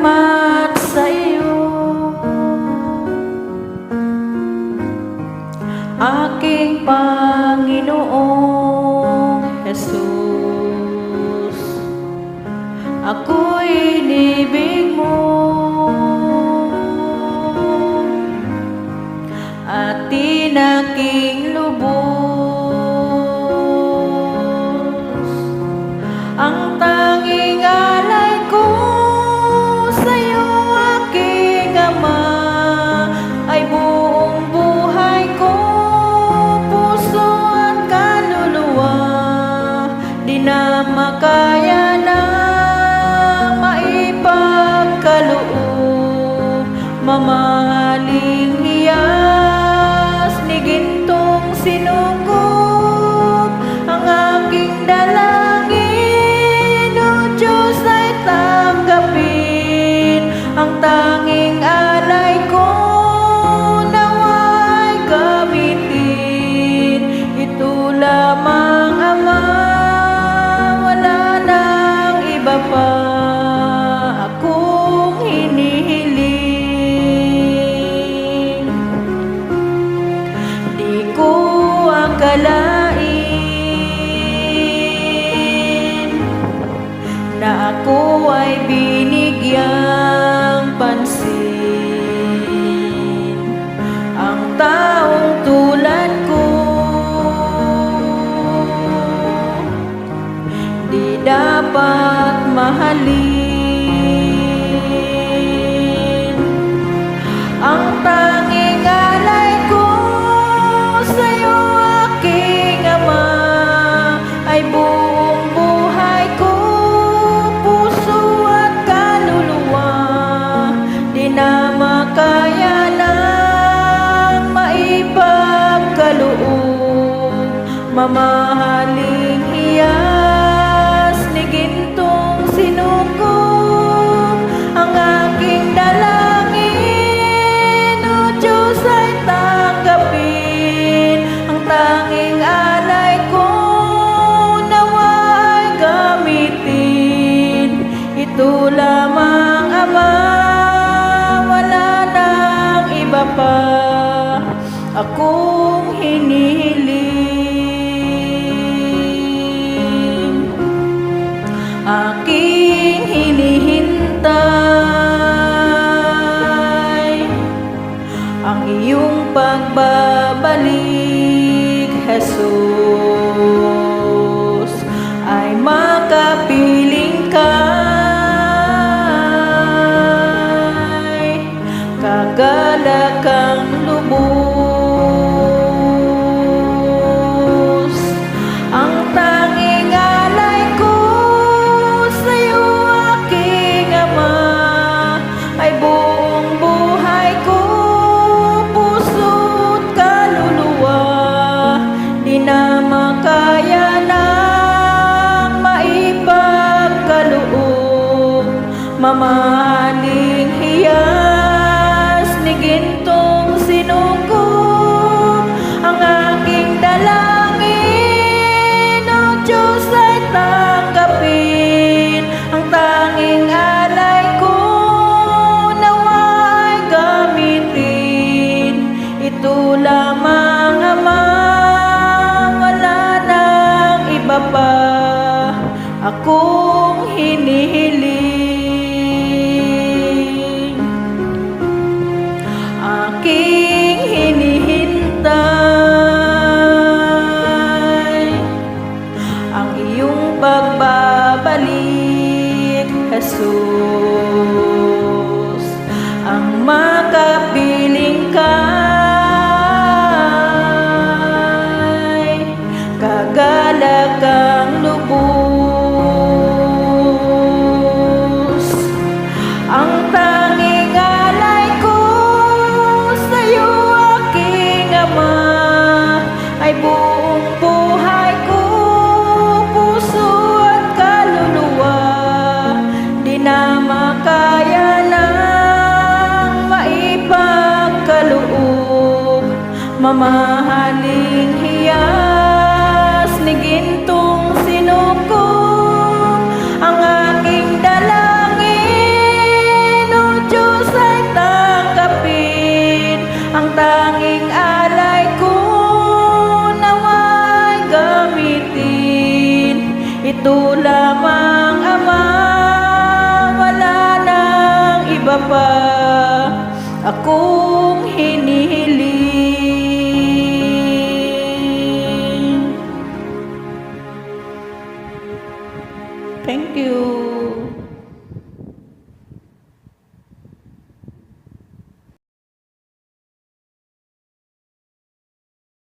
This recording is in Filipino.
salamat sa iyo, aking Panginoong Jesus. Ako'y inibig mo at tinaking lubos. Ang tanging alay ko sa'yo, aking Ama, ay buong buhay ko, puso at kaluluwa. Di na makaya na maipagkaloob, mamahaling hiyas ni gintong sinukob. Ang aking dalangin, O Diyos, ay tanggapin. Ang tanging alay ko nawa'y gamitin. Ito lamang, Ama, wala nang iba pa akong hinihiling. Di ko akalain na ako ay binigyang pansin. Ang taong tulad ko di dapat mahalin. Ang tanging alay ko sa'yo, aking Ama, ay buong buhay ko, puso at kaluluwa. Di na makaya nang maipagkaloob, mamahaling hiyas ni gintong sinukob. Ang aking dalangin, O Diyos, ay tanggapin. Ang tanging alay ko nawa'y gamitin. Ito lamang, Ama, wala nang iba pa akong hinihiling. Aking hinihintay ang iyong pagbabalik, Jesus, ay makapiling kay kagalakang lubos. Ang tanging alay ko sa'yo, aking Ama, ay buong buhay ko, puso at kaluluwa. Di na makaya nang maipagkaloob, mamahaling hiyas ni gintong sinukob. Ang aking dalangin, O Diyos, ay tanggapin. Ang tanging alay ko nawa'y gamitin. Ito lamang, Ama, wala nang iba pa akong hinihiling. Aking hinihintay ang iyong pagbabalik, Jesus, ang makapiling kay kagalakang lubos. Ang tanging alay ko sa'yo, aking Ama, ay buong buhay ko, puso at kaluluwa. Di na makaya nang maipagkaloob, mamahaling hiyas ni gintong sinukob. Ang aking dalangin, ito lamang Ama, wala nang iba pa akong hinihiling.